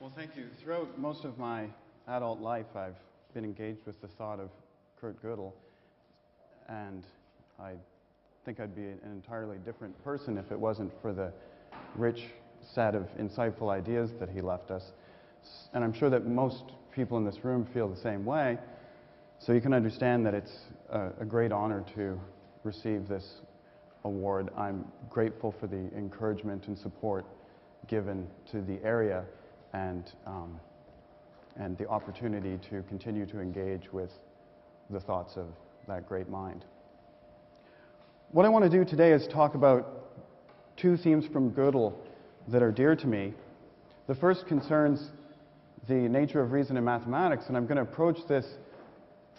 Well, thank you. Throughout most of my adult life, I've been engaged with the thought of Kurt Gödel, and I think I'd be an entirely different person if it wasn't for the rich set of insightful ideas that he left us. And I'm sure that most people in this room feel the same way, so you can understand that it's a great honor to receive this award. I'm grateful for the encouragement and support given to the area and the opportunity to continue to engage with the thoughts of that great mind. What I want to do today is talk about two themes from Gödel that are dear to me. The first concerns the nature of reason in mathematics, and I'm going to approach this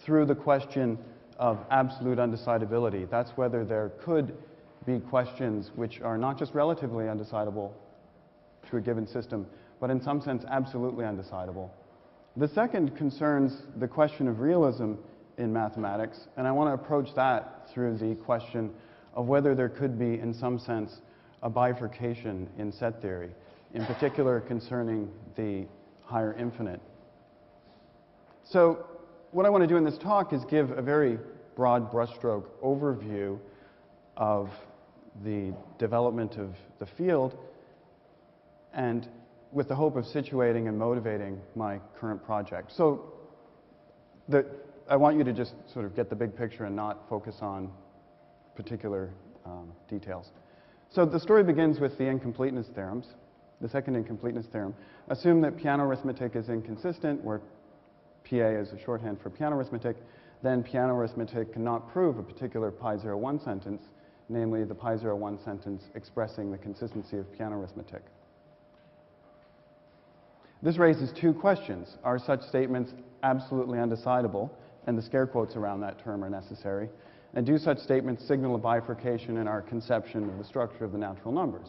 through the question of absolute undecidability. That's whether there could be questions which are not just relatively undecidable to a given system, but in some sense absolutely undecidable. The second concerns the question of realism in mathematics, and I want to approach that through the question of whether there could be, in some sense, a bifurcation in set theory, in particular concerning the higher infinite. So what I want to do in this talk is give a very broad brushstroke overview of the development of the field, and with the hope of situating and motivating my current project. So I want you to just sort of get the big picture and not focus on particular details. So the story begins with the incompleteness theorems. The second incompleteness theorem. Assume that piano arithmetic is inconsistent, where PA is a shorthand for piano arithmetic. Then piano arithmetic cannot prove a particular pi01 sentence, namely the pi01 sentence expressing the consistency of piano arithmetic. This raises two questions. Are such statements absolutely undecidable? And the scare quotes around that term are necessary. And do such statements signal a bifurcation in our conception of the structure of the natural numbers?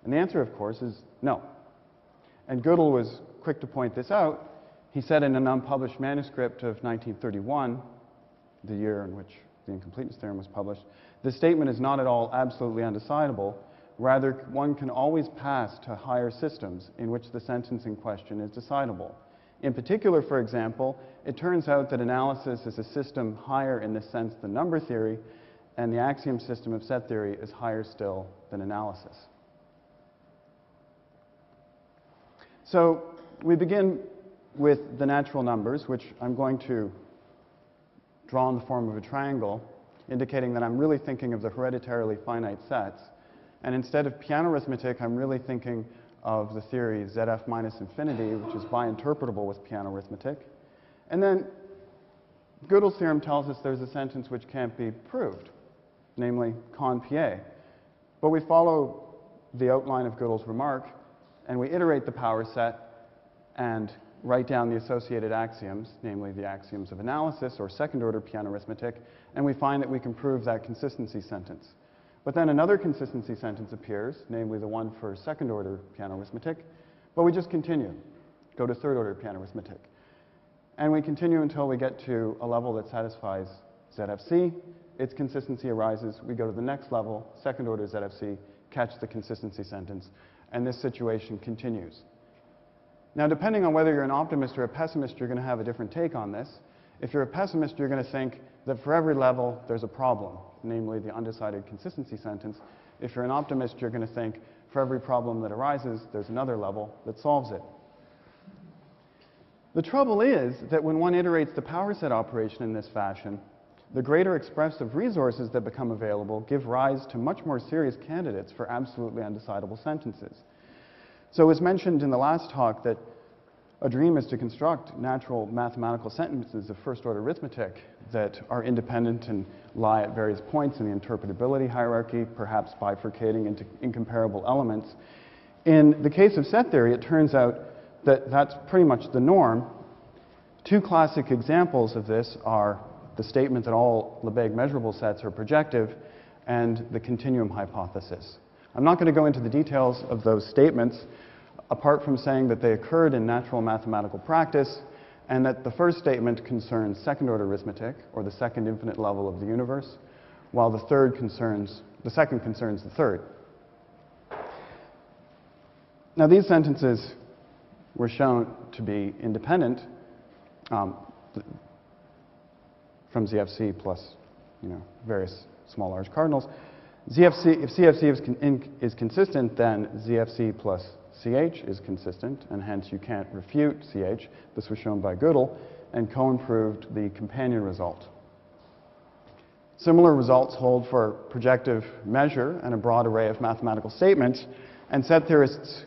And the answer, of course, is no. And Gödel was quick to point this out. He said in an unpublished manuscript of 1931, the year in which the incompleteness theorem was published, this statement is not at all absolutely undecidable. Rather, one can always pass to higher systems in which the sentence in question is decidable. In particular, for example, it turns out that analysis is a system higher in this sense than number theory, and the axiom system of set theory is higher still than analysis. So we begin with the natural numbers, which I'm going to draw in the form of a triangle, indicating that I'm really thinking of the hereditarily finite sets. And instead of piano arithmetic, I'm really thinking of the theory ZF minus infinity, which is bi-interpretable with piano arithmetic. And then Gödel's theorem tells us there's a sentence which can't be proved, namely con PA. But we follow the outline of Gödel's remark, and we iterate the power set and write down the associated axioms, namely the axioms of analysis or second-order piano arithmetic, and we find that we can prove that consistency sentence. But then another consistency sentence appears, namely the one for second-order piano arithmetic, but we just continue, go to third-order piano arithmetic. And we continue until we get to a level that satisfies ZFC. Its consistency arises. We go to the next level, second-order ZFC, catch the consistency sentence, and this situation continues. Now, depending on whether you're an optimist or a pessimist, you're going to have a different take on this. If you're a pessimist, you're going to think that for every level, there's a problem, namely the undecided consistency sentence. If you're an optimist, you're going to think for every problem that arises, there's another level that solves it. The trouble is that when one iterates the power set operation in this fashion, the greater expressive resources that become available give rise to much more serious candidates for absolutely undecidable sentences. So it was mentioned in the last talk that a dream is to construct natural mathematical sentences of first-order arithmetic that are independent and lie at various points in the interpretability hierarchy, perhaps bifurcating into incomparable elements. In the case of set theory, it turns out that that's pretty much the norm. Two classic examples of this are the statement that all Lebesgue measurable sets are projective and the continuum hypothesis. I'm not going to go into the details of those statements, apart from saying that they occurred in natural mathematical practice, and that the first statement concerns second-order arithmetic, or the second infinite level of the universe, while the second concerns the third. Now, these sentences were shown to be independent from ZFC plus, various small, large cardinals. If CFC is consistent, then ZFC plus CH is consistent, and hence you can't refute CH. This was shown by Gödel, and Cohen proved the companion result. Similar results hold for projective measure and a broad array of mathematical statements, and set theorists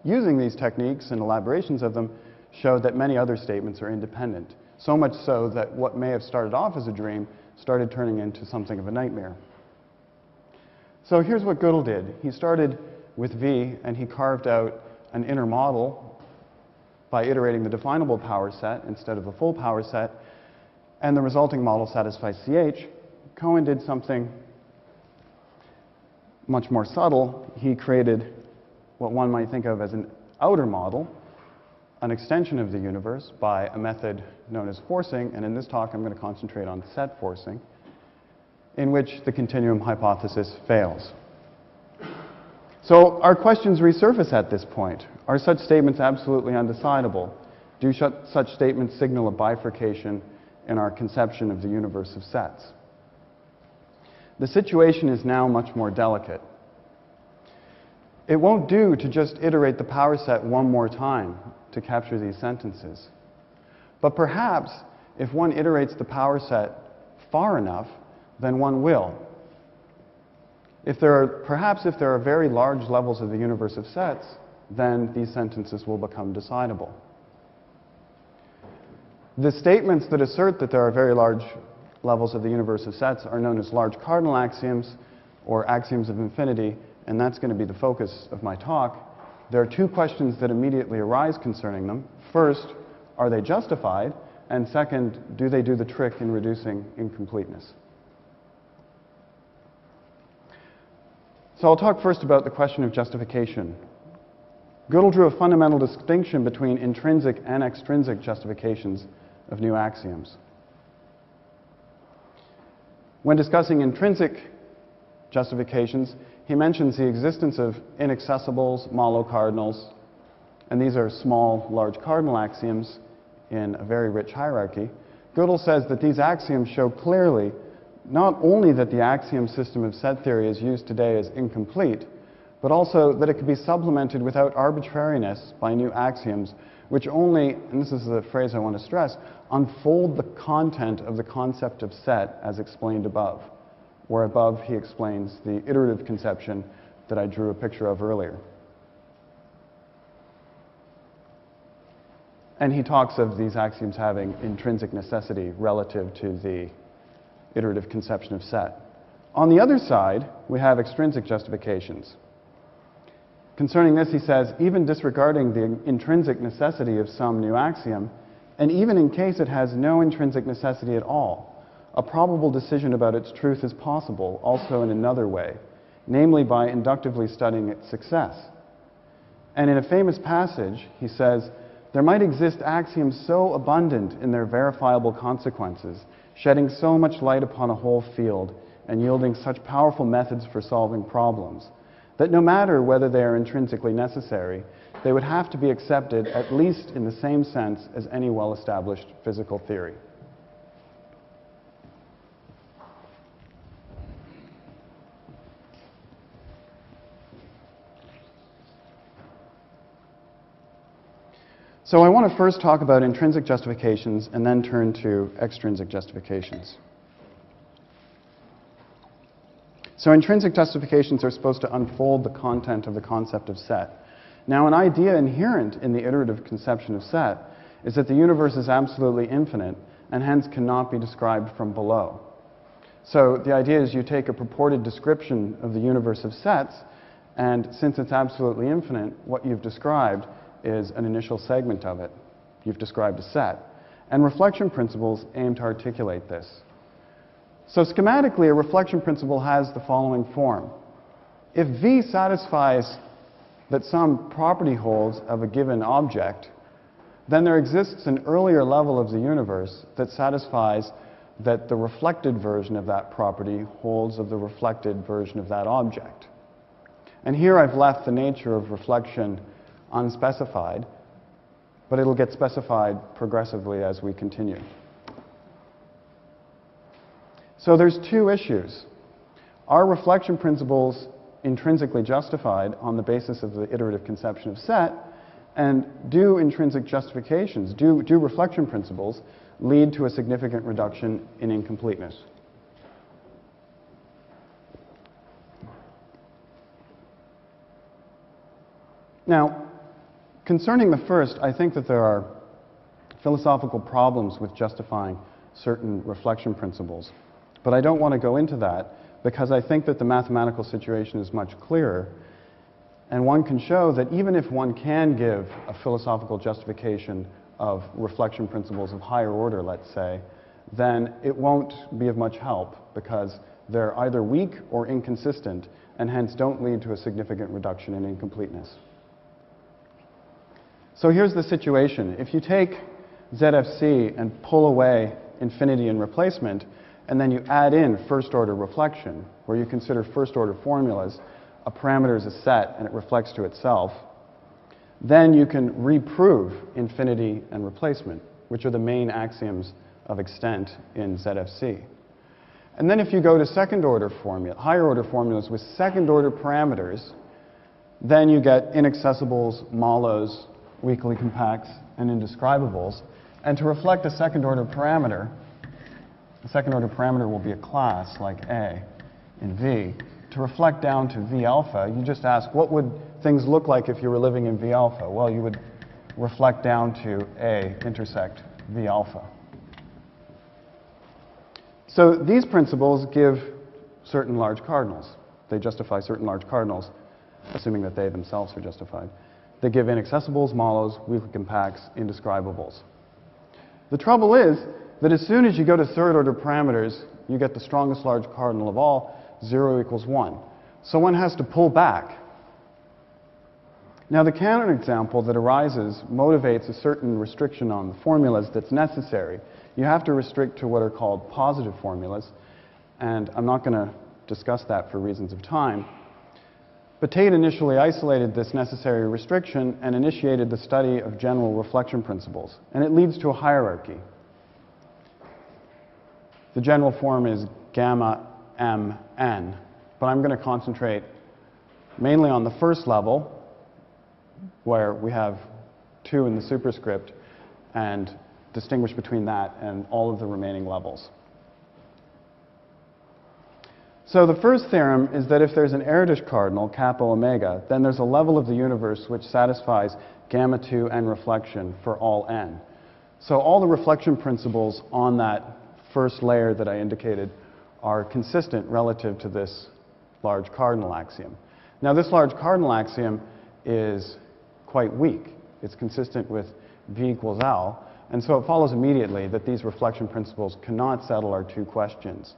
using these techniques and elaborations of them showed that many other statements are independent, so much so that what may have started off as a dream started turning into something of a nightmare. So here's what Gödel did. He started with V, and he carved out an inner model by iterating the definable power set instead of the full power set, and the resulting model satisfies CH. Cohen did something much more subtle. He created what one might think of as an outer model, an extension of the universe by a method known as forcing, and in this talk I'm going to concentrate on set forcing, in which the continuum hypothesis fails. So our questions resurface at this point. Are such statements absolutely undecidable? Do such statements signal a bifurcation in our conception of the universe of sets? The situation is now much more delicate. It won't do to just iterate the power set one more time to capture these sentences. But perhaps if one iterates the power set far enough, then one will. Perhaps if there are very large levels of the universe of sets, then these sentences will become decidable. The statements that assert that there are very large levels of the universe of sets are known as large cardinal axioms or axioms of infinity, and that's going to be the focus of my talk. There are two questions that immediately arise concerning them. First, are they justified? And second, do they do the trick in reducing incompleteness? So I'll talk first about the question of justification. Gödel drew a fundamental distinction between intrinsic and extrinsic justifications of new axioms. When discussing intrinsic justifications, he mentions the existence of inaccessibles, malo cardinals, and these are small, large cardinal axioms in a very rich hierarchy. Gödel says that these axioms show clearly not only that the axiom system of set theory as used today is incomplete, but also that it could be supplemented without arbitrariness by new axioms, which only, and this is the phrase I want to stress, unfold the content of the concept of set as explained above, where above he explains the iterative conception that I drew a picture of earlier. And he talks of these axioms having intrinsic necessity relative to the iterative conception of set. On the other side, we have extrinsic justifications. Concerning this, he says, even disregarding the intrinsic necessity of some new axiom, and even in case it has no intrinsic necessity at all, a probable decision about its truth is possible also in another way, namely by inductively studying its success. And in a famous passage, he says, there might exist axioms so abundant in their verifiable consequences, shedding so much light upon a whole field, and yielding such powerful methods for solving problems, that no matter whether they are intrinsically necessary, they would have to be accepted at least in the same sense as any well-established physical theory. So I want to first talk about intrinsic justifications and then turn to extrinsic justifications. So intrinsic justifications are supposed to unfold the content of the concept of set. Now, an idea inherent in the iterative conception of set is that the universe is absolutely infinite and hence cannot be described from below. So the idea is you take a purported description of the universe of sets, and since it's absolutely infinite, what you've described is an initial segment of it. You've described a set. And reflection principles aim to articulate this. So schematically, a reflection principle has the following form. If V satisfies that some property holds of a given object, then there exists an earlier level of the universe that satisfies that the reflected version of that property holds of the reflected version of that object. And here I've left the nature of reflection unspecified, but it'll get specified progressively as we continue. So there's two issues. Are reflection principles intrinsically justified on the basis of the iterative conception of set? And do intrinsic justifications, do reflection principles lead to a significant reduction in incompleteness? Now, concerning the first, I think that there are philosophical problems with justifying certain reflection principles. But I don't want to go into that because I think that the mathematical situation is much clearer. And one can show that even if one can give a philosophical justification of reflection principles of higher order, let's say, then it won't be of much help because they're either weak or inconsistent and hence don't lead to a significant reduction in incompleteness. So here's the situation. If you take ZFC and pull away infinity and replacement, and then you add in first-order reflection, where you consider first-order formulas, a parameter is a set and it reflects to itself, then you can reprove infinity and replacement, which are the main axioms of extent in ZFC. And then if you go to second-order formula, higher-order formulas with second-order parameters, then you get inaccessibles, malos, weakly compacts, and indescribables. And to reflect a second-order parameter, the second-order parameter will be a class like A in V. To reflect down to V alpha, you just ask, what would things look like if you were living in V alpha? Well, you would reflect down to A intersect V alpha. So these principles give certain large cardinals. They justify certain large cardinals, assuming that they themselves are justified. They give inaccessibles, malos, weakly compacts, indescribables. The trouble is that as soon as you go to third-order parameters, you get the strongest large cardinal of all, 0 equals 1. So one has to pull back. Now the counterexample that arises motivates a certain restriction on the formulas that's necessary. You have to restrict to what are called positive formulas, and I'm not going to discuss that for reasons of time. But Tate initially isolated this necessary restriction and initiated the study of general reflection principles, and it leads to a hierarchy. The general form is gamma m n, but I'm going to concentrate mainly on the first level, where we have 2 in the superscript, and distinguish between that and all of the remaining levels. So the first theorem is that if there's an Erdős cardinal, kappa omega, then there's a level of the universe which satisfies gamma 2 n reflection for all n. So all the reflection principles on that first layer that I indicated are consistent relative to this large cardinal axiom. Now this large cardinal axiom is quite weak. It's consistent with V equals L, and so it follows immediately that these reflection principles cannot settle our two questions,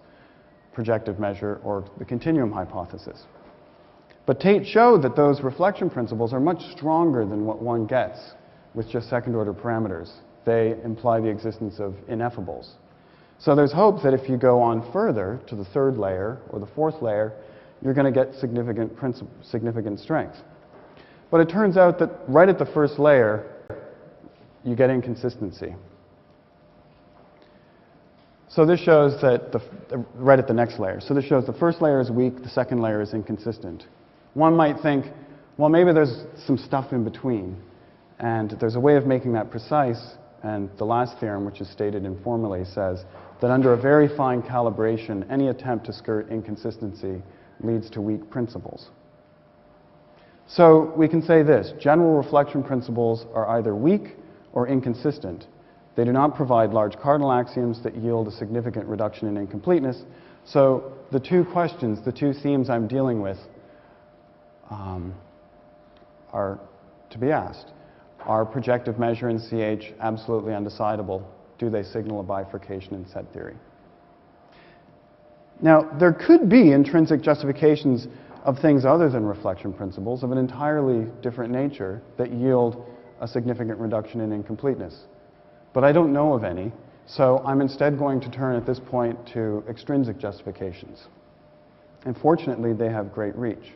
projective measure or the continuum hypothesis. But Tate showed that those reflection principles are much stronger than what one gets with just second-order parameters. They imply the existence of ineffables. So there's hope that if you go on further to the third layer or the fourth layer, you're going to get significant strength. But it turns out that right at the first layer, you get inconsistency. So this shows that, right at the next layer, so this shows the first layer is weak, the second layer is inconsistent. One might think, well, maybe there's some stuff in between. And there's a way of making that precise, and the last theorem, which is stated informally, says that under a very fine calibration, any attempt to skirt inconsistency leads to weak principles. So we can say this: general reflection principles are either weak or inconsistent. They do not provide large cardinal axioms that yield a significant reduction in incompleteness. So the two questions, the two themes I'm dealing with are to be asked. Are projective measure and CH absolutely undecidable? Do they signal a bifurcation in set theory? Now, there could be intrinsic justifications of things other than reflection principles of an entirely different nature that yield a significant reduction in incompleteness. But I don't know of any, so I'm instead going to turn at this point to extrinsic justifications. And fortunately, they have great reach.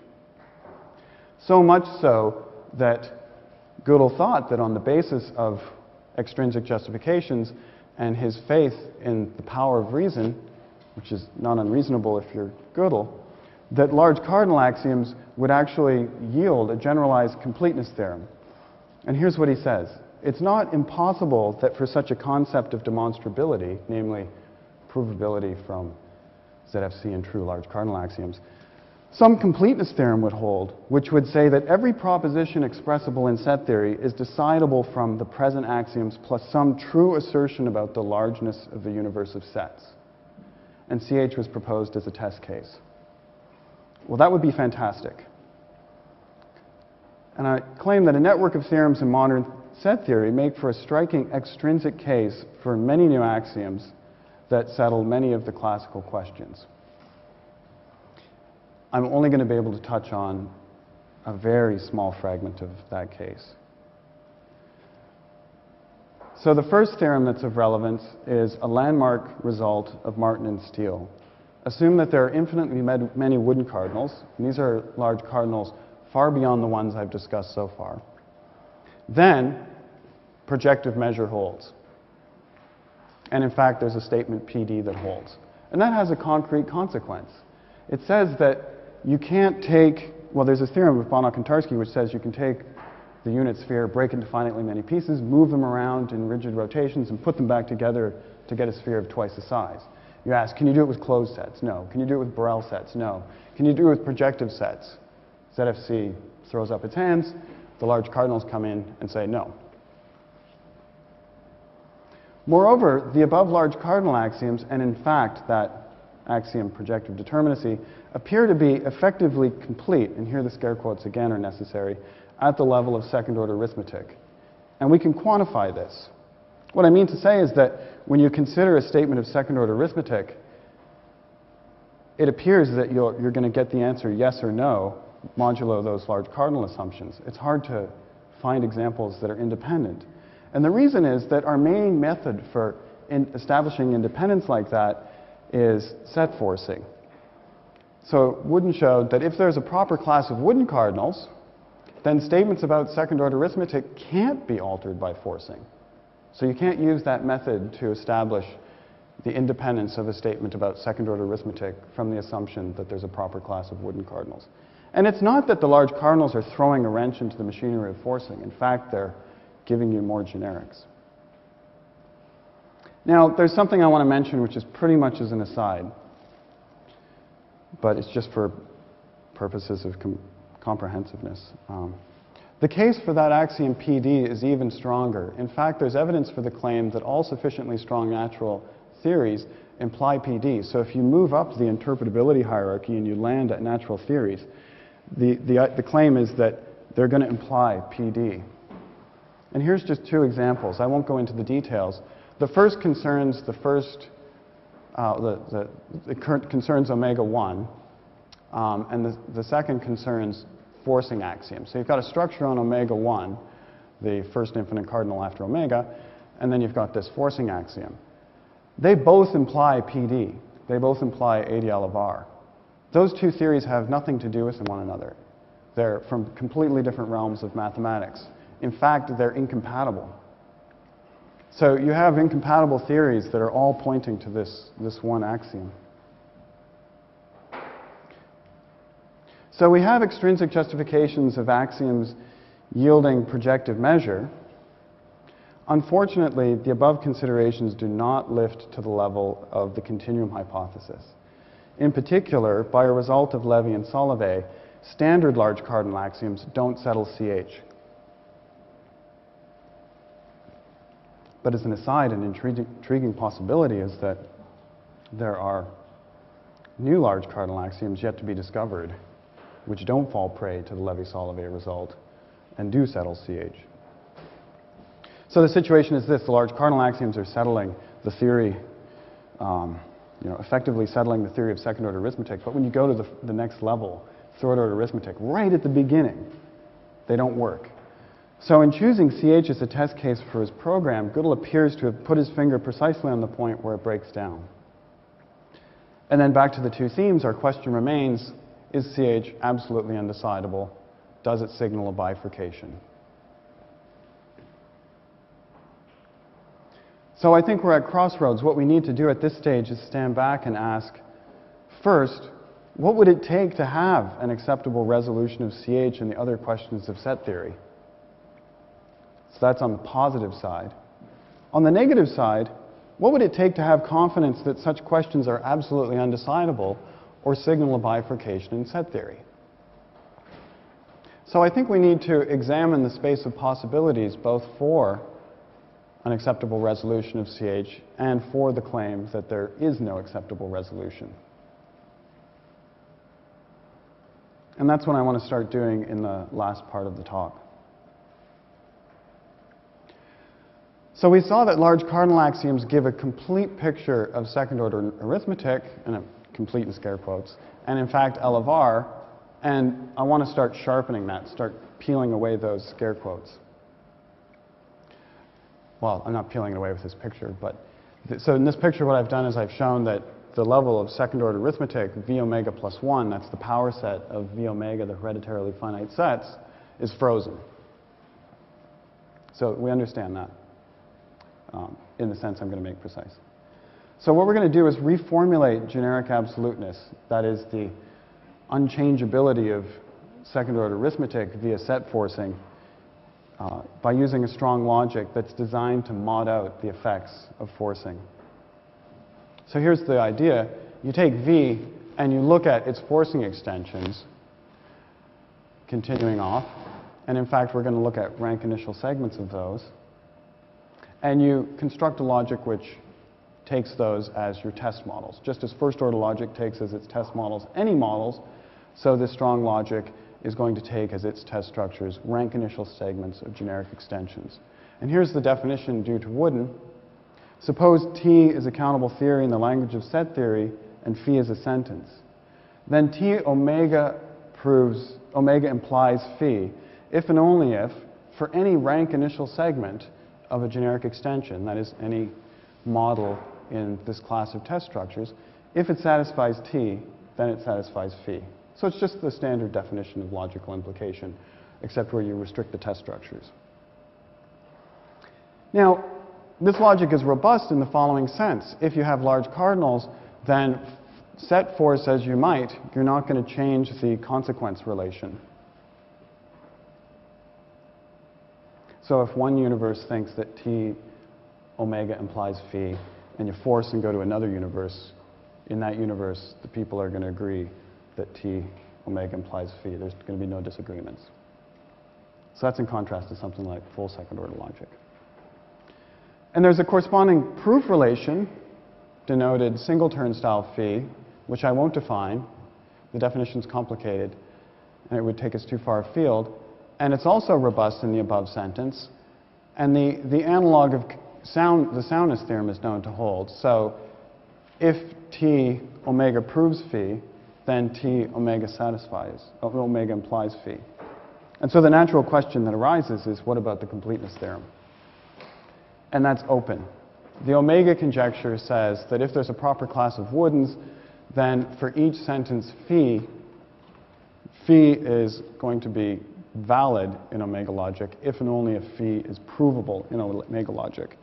So much so that Gödel thought that on the basis of extrinsic justifications and his faith in the power of reason, which is not unreasonable if you're Gödel, that large cardinal axioms would actually yield a generalized completeness theorem. And here's what he says. It's not impossible that for such a concept of demonstrability, namely provability from ZFC and true large cardinal axioms, some completeness theorem would hold, which would say that every proposition expressible in set theory is decidable from the present axioms plus some true assertion about the largeness of the universe of sets. And CH was proposed as a test case. Well, that would be fantastic. And I claim that a network of theorems in modern set theory make for a striking extrinsic case for many new axioms that settle many of the classical questions. I'm only going to be able to touch on a very small fragment of that case. So the first theorem that's of relevance is a landmark result of Martin and Steele. Assume that there are infinitely many wooden cardinals, and these are large cardinals far beyond the ones I've discussed so far. Then, projective measure holds. And in fact, there's a statement PD that holds. And that has a concrete consequence. It says that you can't take, well, there's a theorem of Banach and Tarski which says you can take the unit sphere, break into finitely many pieces, move them around in rigid rotations, and put them back together to get a sphere of twice the size. You ask, can you do it with closed sets? No. Can you do it with Borel sets? No. Can you do it with projective sets? ZFC throws up its hands. The large cardinals come in and say no. Moreover, the above large cardinal axioms, and in fact that axiom projective determinacy, appear to be effectively complete, and here the scare quotes again are necessary, at the level of second-order arithmetic. And we can quantify this. What I mean to say is that when you consider a statement of second-order arithmetic, it appears that you're going to get the answer yes or no modulo those large cardinal assumptions. It's hard to find examples that are independent. And the reason is that our main method for establishing independence like that is set forcing. So Wooden showed that if there's a proper class of wooden cardinals, then statements about second-order arithmetic can't be altered by forcing. So you can't use that method to establish the independence of a statement about second-order arithmetic from the assumption that there's a proper class of wooden cardinals. And it's not that the large cardinals are throwing a wrench into the machinery of forcing. In fact, they're giving you more generics. Now, there's something I want to mention which is pretty much as an aside, but it's just for purposes of comprehensiveness. The case for that axiom PD is even stronger. In fact, there's evidence for the claim that all sufficiently strong natural theories imply PD. So if you move up the interpretability hierarchy and you land at natural theories, the claim is that they're going to imply PD. And here's just two examples. I won't go into the details. The first concerns concerns omega 1, and the second concerns forcing axioms. So you've got a structure on omega 1, the first infinite cardinal after omega, and then you've got this forcing axiom. They both imply PD. They both imply ADL of R. Those two theories have nothing to do with one another. They're from completely different realms of mathematics. In fact, they're incompatible. So you have incompatible theories that are all pointing to this one axiom. So we have extrinsic justifications of axioms yielding projective measure. Unfortunately, the above considerations do not lift to the level of the continuum hypothesis. In particular, by a result of Levy and Solovay, standard large cardinal axioms don't settle CH. But as an aside, an intriguing possibility is that there are new large cardinal axioms yet to be discovered which don't fall prey to the Levy-Solovay result and do settle CH. So the situation is this: the large cardinal axioms are settling the theory, effectively settling the theory of second-order arithmetic. But when you go to the next level, third-order arithmetic, right at the beginning, they don't work. So in choosing CH as a test case for his program, Gödel appears to have put his finger precisely on the point where it breaks down. And then back to the two themes, our question remains, is CH absolutely undecidable? Does it signal a bifurcation? So I think we're at crossroads. What we need to do at this stage is stand back and ask, first, what would it take to have an acceptable resolution of CH and the other questions of set theory? So that's on the positive side. On the negative side, what would it take to have confidence that such questions are absolutely undecidable or signal a bifurcation in set theory? So I think we need to examine the space of possibilities both for an acceptable resolution of CH and for the claim that there is no acceptable resolution. And that's what I want to start doing in the last part of the talk. So we saw that large cardinal axioms give a complete picture of second-order arithmetic, and complete in scare quotes, and in fact L of R, and I want to start sharpening that, start peeling away those scare quotes. Well, I'm not peeling it away with this picture, but so in this picture what I've done is I've shown that the level of second-order arithmetic, V omega plus 1, that's the power set of V omega, the hereditarily finite sets, is frozen. So we understand that in the sense I'm going to make precise. So what we're going to do is reformulate generic absoluteness, that is the unchangeability of second-order arithmetic via set forcing, by using a strong logic that's designed to mod out the effects of forcing. So here's the idea. You take V and you look at its forcing extensions, continuing off, and in fact we're going to look at rank initial segments of those, and you construct a logic which takes those as your test models. Just as first-order logic takes as its test models any models, so this strong logic is going to take as its test structures rank initial segments of generic extensions. And here's the definition due to Wooden. Suppose T is a countable theory in the language of set theory and phi is a sentence. Then T omega implies phi if and only if, for any rank initial segment of a generic extension, that is any model in this class of test structures, if it satisfies T, then it satisfies phi. So it's just the standard definition of logical implication, except where you restrict the test structures. Now, this logic is robust in the following sense. If you have large cardinals, then set force as you might, you're not going to change the consequence relation. So if one universe thinks that T omega implies phi, and you force and go to another universe, in that universe, the people are going to agree that T omega implies phi. There's going to be no disagreements. So that's in contrast to something like full second-order logic. And there's a corresponding proof relation, denoted single-turn style phi, which I won't define. The definition's complicated, and it would take us too far afield. And it's also robust in the above sentence. And the analog of the soundness theorem is known to hold. So if T omega proves phi, then T omega omega implies phi. And so the natural question that arises is, what about the completeness theorem? And that's open. The omega conjecture says that if there's a proper class of Woodens, then for each sentence phi is going to be valid in omega logic if and only if phi is provable in omega logic.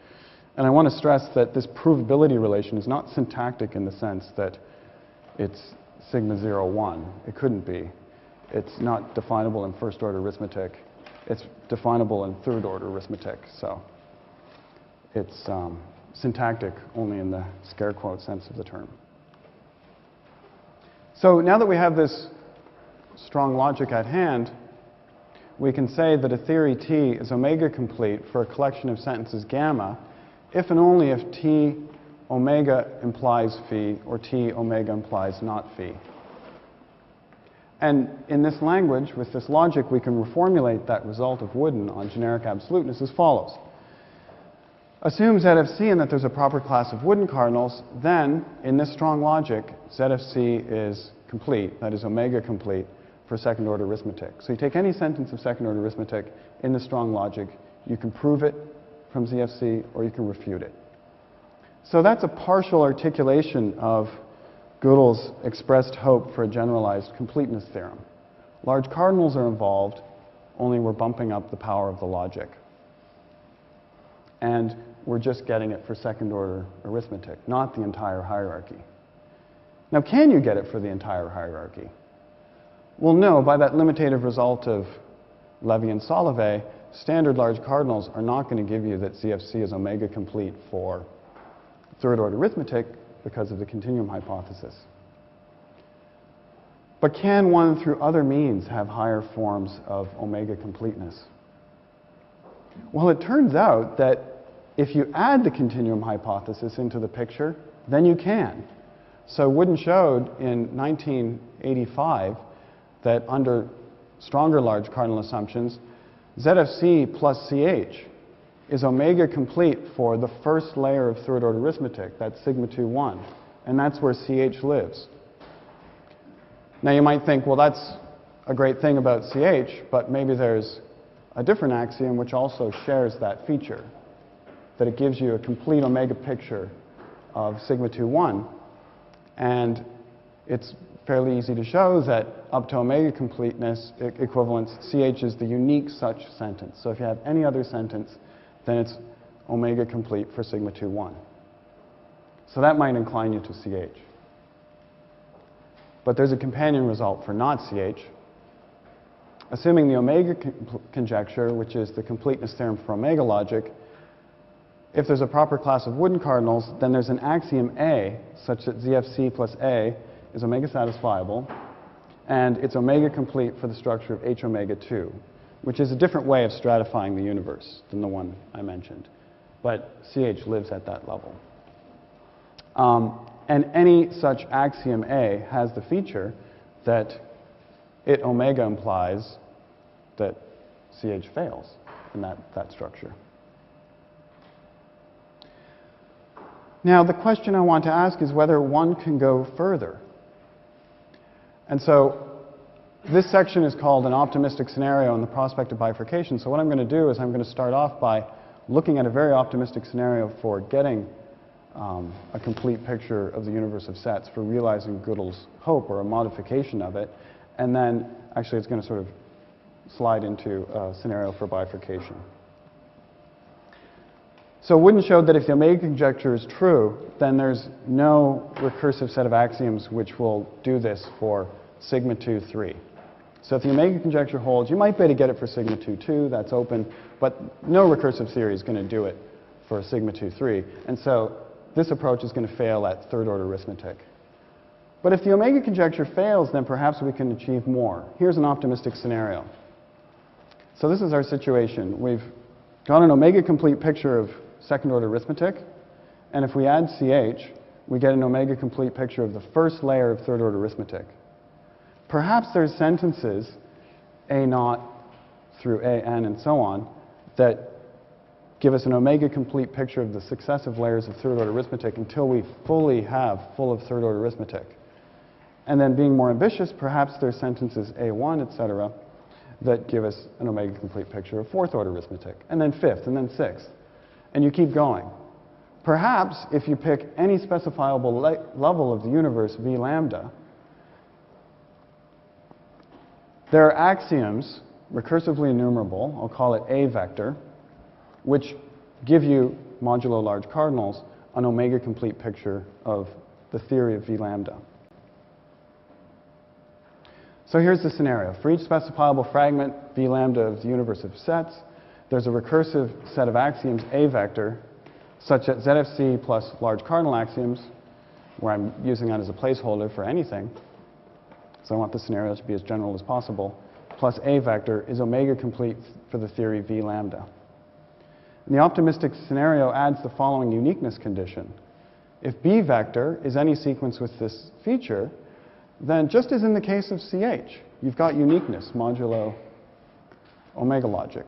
And I want to stress that this provability relation is not syntactic in the sense that it's sigma 0, 1. It couldn't be. It's not definable in first-order arithmetic. It's definable in third-order arithmetic. So it's syntactic only in the scare quote sense of the term. So now that we have this strong logic at hand, we can say that a theory T is omega complete for a collection of sentences gamma if and only if T omega implies phi or T omega implies not phi. And in this language, with this logic, we can reformulate that result of Wooden on generic absoluteness as follows. Assume Z of C and that there's a proper class of Wooden cardinals, then in this strong logic, Z of C is complete, that is omega complete, for second-order arithmetic. So you take any sentence of second-order arithmetic in the strong logic, you can prove it from ZFC or you can refute it. So that's a partial articulation of Gödel's expressed hope for a generalized completeness theorem. Large cardinals are involved, only we're bumping up the power of the logic. And we're just getting it for second-order arithmetic, not the entire hierarchy. Now, can you get it for the entire hierarchy? Well, no. By that limitative result of Levy and Solovay, standard large cardinals are not going to give you that CFC is omega complete for third-order arithmetic because of the continuum hypothesis. But can one, through other means, have higher forms of omega completeness? Well, it turns out that if you add the continuum hypothesis into the picture, then you can. So Wooden showed in 1985 that under stronger large cardinal assumptions, ZFC plus CH is omega complete for the first layer of third-order arithmetic, that's sigma 2, 1. And that's where CH lives. Now you might think, well, that's a great thing about CH, but maybe there's a different axiom which also shares that feature, that it gives you a complete omega picture of sigma 2, 1. And it's fairly easy to show that up to omega completeness equivalence, CH is the unique such sentence. So if you have any other sentence, then it's omega complete for sigma 2, 1. So that might incline you to CH. But there's a companion result for not CH. Assuming the omega conjecture, which is the completeness theorem for omega logic, if there's a proper class of Wooden cardinals, then there's an axiom A such that ZFC plus A is omega satisfiable, and it's omega complete for the structure of H omega 2, which is a different way of stratifying the universe than the one I mentioned. But CH lives at that level. And any such axiom A has the feature that it omega implies that CH fails in that structure. Now, the question I want to ask is whether one can go further. And so this section is called an optimistic scenario and the prospect of bifurcation. So what I'm going to do is I'm going to start off by looking at a very optimistic scenario for getting a complete picture of the universe of sets, for realizing Gödel's hope or a modification of it. And then actually it's going to sort of slide into a scenario for bifurcation. So Wooden showed that if the omega conjecture is true, then there's no recursive set of axioms which will do this for sigma 2, 3. So if the omega conjecture holds, you might be able to get it for sigma 2, 2, that's open, but no recursive theory is going to do it for sigma 2, 3. And so this approach is going to fail at third-order arithmetic. But if the omega conjecture fails, then perhaps we can achieve more. Here's an optimistic scenario. So this is our situation. We've got an omega complete picture of second-order arithmetic, and if we add CH, we get an omega complete picture of the first layer of third-order arithmetic. Perhaps there's sentences, A0 through AN and so on, that give us an omega complete picture of the successive layers of third-order arithmetic until we fully have full of third-order arithmetic. And then being more ambitious, perhaps there's sentences A1, etc., that give us an omega complete picture of fourth-order arithmetic, and then fifth, and then sixth. And you keep going. Perhaps if you pick any specifiable level of the universe, V lambda, there are axioms, recursively enumerable, I'll call it A vector, which give you, modulo large cardinals, an omega complete picture of the theory of V lambda. So here's the scenario. For each specifiable fragment, V lambda of the universe of sets, there's a recursive set of axioms, A vector, such that ZFC plus large cardinal axioms, where I'm using that as a placeholder for anything, so I want the scenario to be as general as possible, plus A vector is omega complete for the theory V lambda. And the optimistic scenario adds the following uniqueness condition. If B vector is any sequence with this feature, then just as in the case of CH, you've got uniqueness modulo omega logic.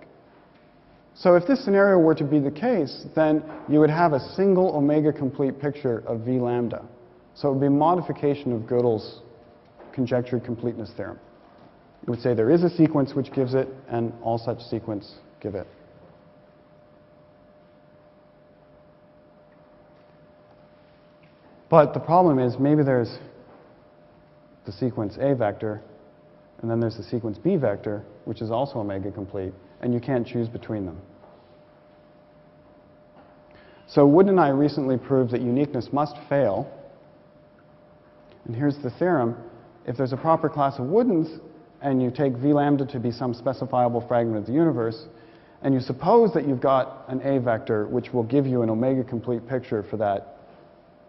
So if this scenario were to be the case, then you would have a single omega complete picture of V lambda. So it would be a modification of Gödel's conjectured completeness theorem. It would say there is a sequence which gives it, and all such sequence give it. But the problem is maybe there's the sequence A vector, and then there's the sequence B vector, which is also omega complete, and you can't choose between them. So Wood and I recently proved that uniqueness must fail. And here's the theorem. If there's a proper class of Woodens, and you take v lambda to be some specifiable fragment of the universe, and you suppose that you've got an A vector which will give you an omega complete picture for that,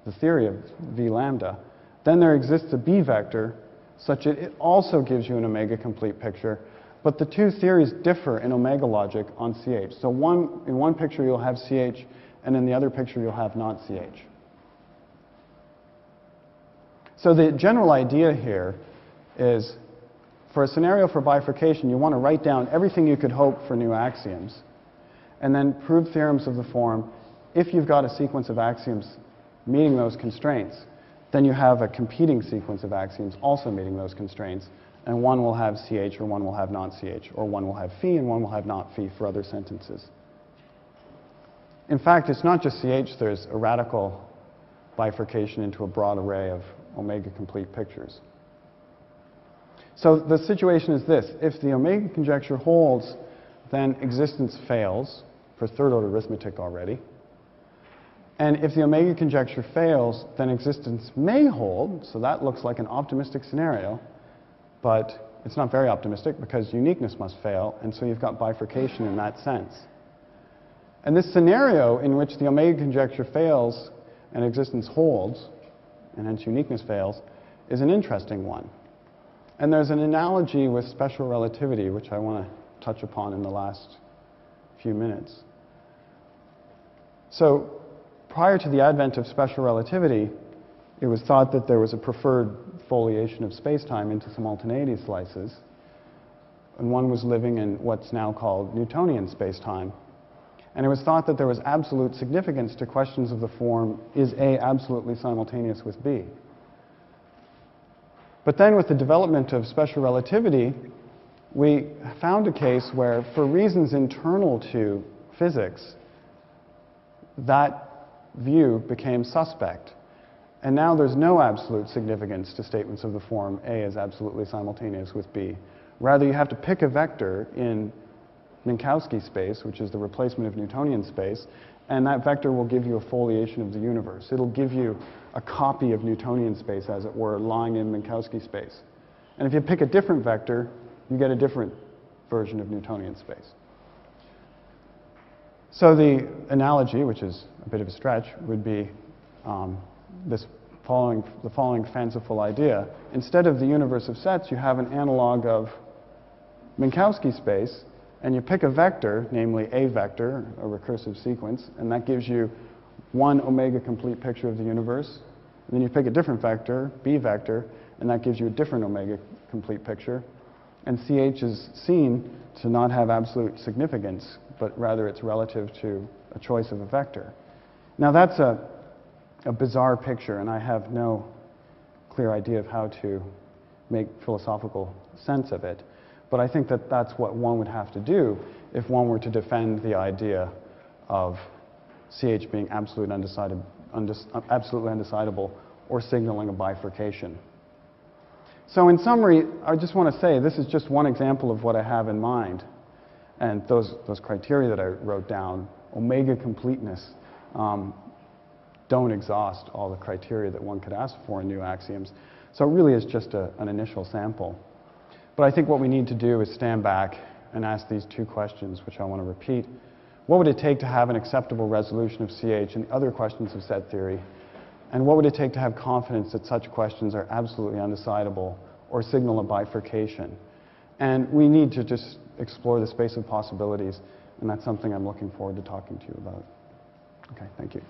the theory of v lambda, then there exists a B vector such that it also gives you an omega complete picture, but the two theories differ in omega logic on CH. So in one picture you'll have CH, and in the other picture you'll have not CH. So the general idea here is, for a scenario for bifurcation, you want to write down everything you could hope for new axioms, and then prove theorems of the form, if you've got a sequence of axioms meeting those constraints, then you have a competing sequence of axioms also meeting those constraints, and one will have CH or one will have not CH, or one will have phi and one will have not phi for other sentences. In fact, it's not just CH, there's a radical bifurcation into a broad array of omega complete pictures. So the situation is this: if the omega conjecture holds, then existence fails, for third order arithmetic already. And if the omega conjecture fails, then existence may hold, so that looks like an optimistic scenario, but it's not very optimistic because uniqueness must fail, and so you've got bifurcation in that sense. And this scenario in which the omega conjecture fails and existence holds, and hence uniqueness fails, is an interesting one. And there's an analogy with special relativity, which I want to touch upon in the last few minutes. So prior to the advent of special relativity, it was thought that there was a preferred foliation of space-time into simultaneity slices, and one was living in what's now called Newtonian space-time. And it was thought that there was absolute significance to questions of the form, is A absolutely simultaneous with B? But then with the development of special relativity, we found a case where, for reasons internal to physics, that view became suspect. And now there's no absolute significance to statements of the form A is absolutely simultaneous with B. Rather, you have to pick a vector in Minkowski space, which is the replacement of Newtonian space, and that vector will give you a foliation of the universe. It'll give you a copy of Newtonian space, as it were, lying in Minkowski space. And if you pick a different vector, you get a different version of Newtonian space. So the analogy, which is a bit of a stretch, would be the following fanciful idea. Instead of the universe of sets, you have an analog of Minkowski space, and you pick a vector, namely a vector, a recursive sequence, and that gives you one omega complete picture of the universe. And then you pick a different vector, B vector, and that gives you a different omega complete picture. And CH is seen to not have absolute significance, but rather it's relative to a choice of a vector. Now that's a bizarre picture, and I have no clear idea of how to make philosophical sense of it. But I think that that's what one would have to do if one were to defend the idea of CH being absolutely undecidable or signaling a bifurcation. So in summary, I just want to say this is just one example of what I have in mind. And those criteria that I wrote down, omega completeness, don't exhaust all the criteria that one could ask for in new axioms. So it really is just an initial sample. But I think what we need to do is stand back and ask these two questions, which I want to repeat. What would it take to have an acceptable resolution of CH and other questions of set theory? And what would it take to have confidence that such questions are absolutely undecidable or signal a bifurcation? And we need to just explore the space of possibilities, and that's something I'm looking forward to talking to you about. Okay, thank you.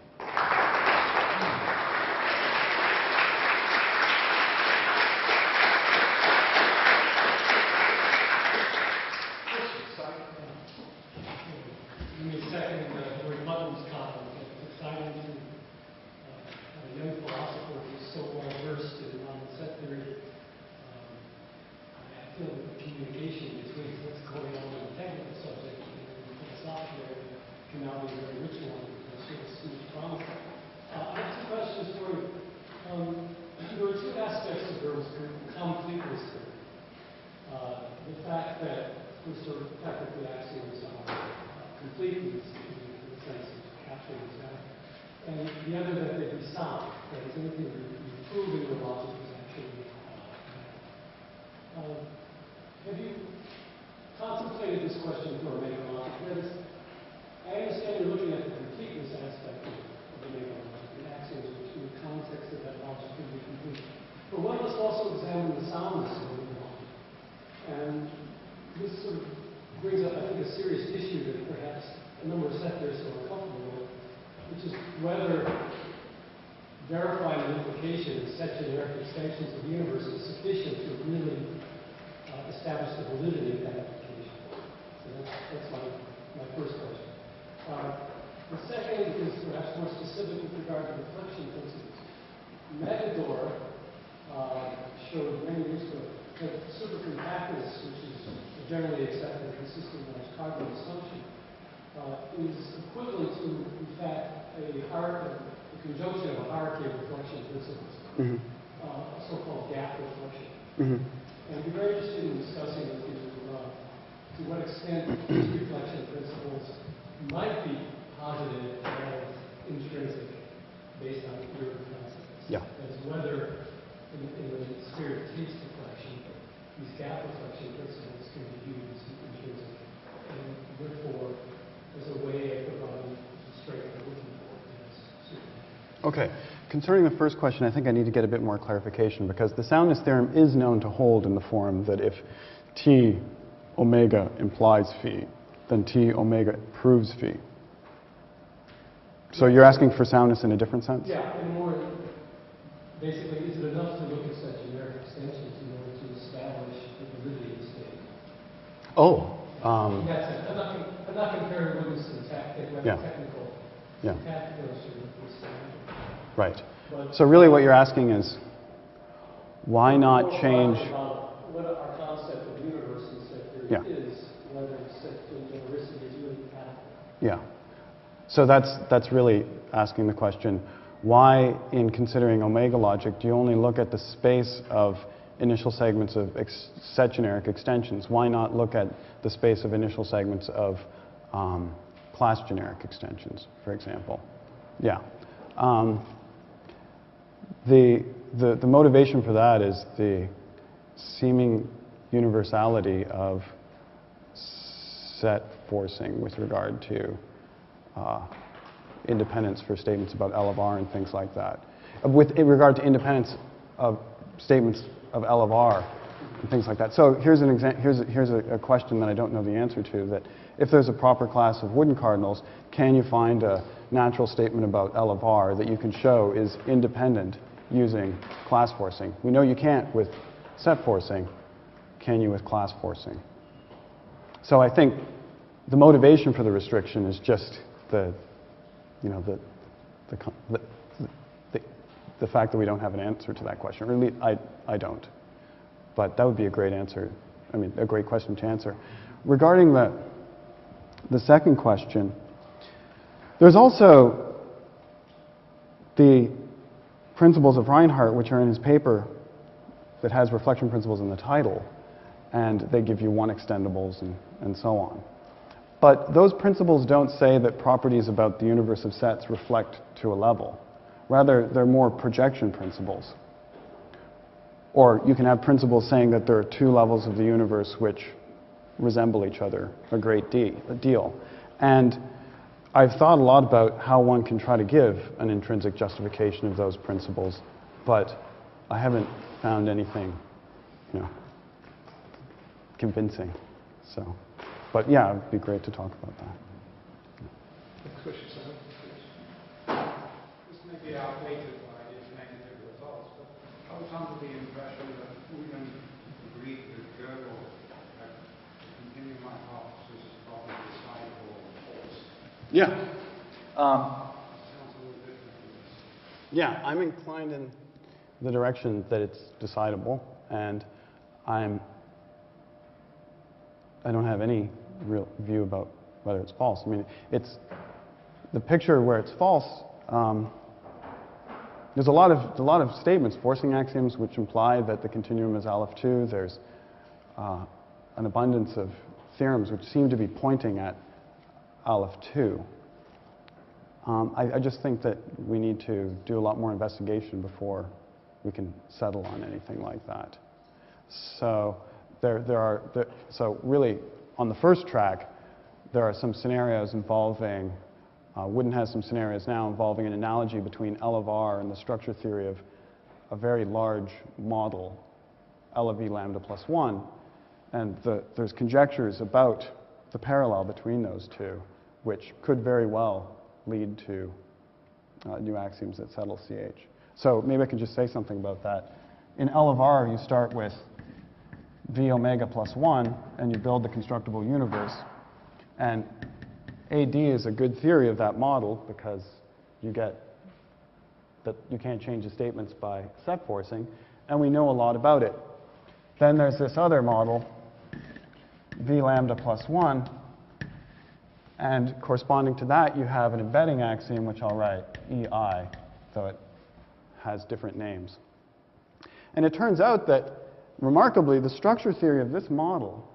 Technically, axioms are complete in the sense of capturing this and the other that they be sound. That is, anything you prove in your logic is actually have you contemplated this question for Omega logic? That is, I understand you're looking at the completeness aspect of Omega logic, the axioms which in the context of that logic can be complete. But one must also examine the soundness of Omega logic. And this sort of brings up, I think, a serious issue that perhaps a number of sectors are uncomfortable with, which is whether verifying the implication of set generic extensions of the universe is sufficient to really establish the validity of that implication. So that's my first question. The second is perhaps more specific with regard to reflection principles. Megador showed many years ago that supercompactness, which is generally accepted and consistent with cardinal assumption, is equivalent to, in fact, a conjunction of a hierarchy of reflection principles, a so-called gap reflection. And I'd be very interested in discussing with you to what extent these reflection principles might be posited as intrinsic based on your concepts. Yeah. As whether, in the sphere of taste reflection, these gap reflection principles can be used intrinsic, and therefore as a way of providing the strength we're looking for. Okay. Concerning the first question, I think I need to get a bit more clarification because the soundness theorem is known to hold in the form that if T omega implies phi, then T omega proves phi. So you're asking for soundness in a different sense? Yeah, and more, basically, is it enough to look at such generic extensions in order to establish the validity of the statement? Oh. In that sense, I'm not comparing Lewis and technical. Yeah. Tactical issue with this. Right. So really what you're asking is, why not change... What our concept of universe in set theory is, whether set genericity is really compatible. Yeah. So that's really asking the question, why in considering omega logic do you only look at the space of initial segments of set generic extensions? Why not look at the space of initial segments of class generic extensions, for example? Yeah. The motivation for that is the seeming universality of set forcing with regard to independence for statements about L of R and things like that. In regard to independence of statements of L of R and things like that. So here's a question that I don't know the answer to, that if there's a proper class of wooden cardinals, can you find a natural statement about L of R that you can show is independent using class forcing? We know you can't with set forcing. Can you with class forcing? So I think the motivation for the restriction is just the fact that we don't have an answer to that question. Or at least I don't. But that would be a great answer. I mean, a great question to answer. Regarding the second question, there's also the principles of Reinhardt, which are in his paper that has reflection principles in the title, and they give you one extendables and so on. But those principles don't say that properties about the universe of sets reflect to a level. Rather, they're more projection principles. Or you can have principles saying that there are two levels of the universe which resemble each other a great deal. And I've thought a lot about how one can try to give an intrinsic justification of those principles, but I haven't found anything, convincing. So, but yeah, it would be great to talk about that. Next question, sir. This may be outdated by these negative results, but I was under the impression that William agreed with Gödel that the continuum hypothesis is probably decidable or false. Yeah. Sounds a little different from this. Yeah, I'm inclined in the direction that it's decidable, and I don't have any real view about whether it's false. I mean, it's the picture where it's false. There's a lot of statements, forcing axioms, which imply that the continuum is Aleph 2. There's an abundance of theorems which seem to be pointing at Aleph 2. I just think that we need to do a lot more investigation before we can settle on anything like that. So so really, on the first track, there are some scenarios involving, Wooden has some scenarios now involving an analogy between L of R and the structure theory of a very large model, L of E lambda plus 1. And there's conjectures about the parallel between those two, which could very well lead to new axioms that settle CH. So maybe I can just say something about that. In L of R, you start with V omega plus 1, and you build the constructible universe. And AD is a good theory of that model because you get that you can't change the statements by set forcing, and we know a lot about it. Then there's this other model, V lambda plus 1, and corresponding to that, you have an embedding axiom, which I'll write EI, though it has different names. And it turns out that, remarkably, the structure theory of this model,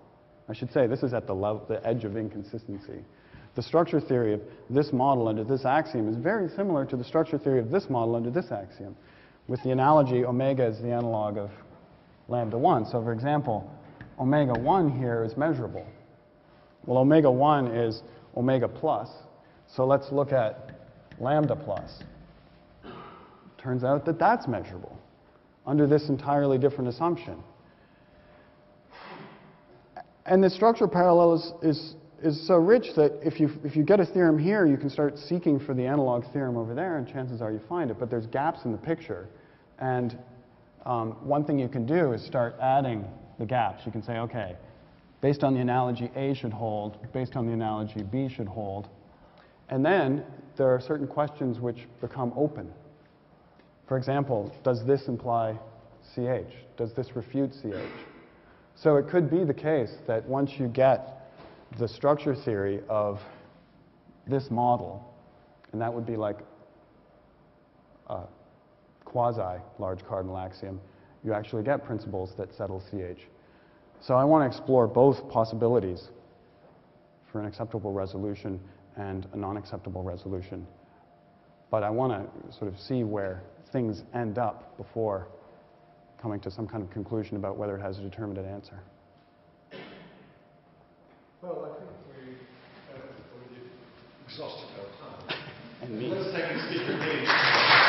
I should say this is at the edge of inconsistency. The structure theory of this model under this axiom is very similar to the structure theory of this model under this axiom, with the analogy omega is the analog of lambda 1. So for example, omega 1 here is measurable. Well, omega 1 is omega plus, so let's look at lambda plus. Turns out that that's measurable under this entirely different assumption. And the structure parallel is so rich that if you get a theorem here, you can start seeking for the analog theorem over there, and chances are you find it. But there's gaps in the picture. And one thing you can do is start adding the gaps. You can say, OK, based on the analogy, A should hold. Based on the analogy, B should hold. And then there are certain questions which become open. For example, does this imply CH? Does this refute CH? So it could be the case that once you get the structure theory of this model, and that would be like a quasi-large cardinal axiom, you actually get principles that settle CH. So I want to explore both possibilities for an acceptable resolution and a non-acceptable resolution. But I want to sort of see where things end up before coming to some kind of conclusion about whether it has a determinate answer. Well, I think we've exhausted our time. And me. Let's take a speaker, please.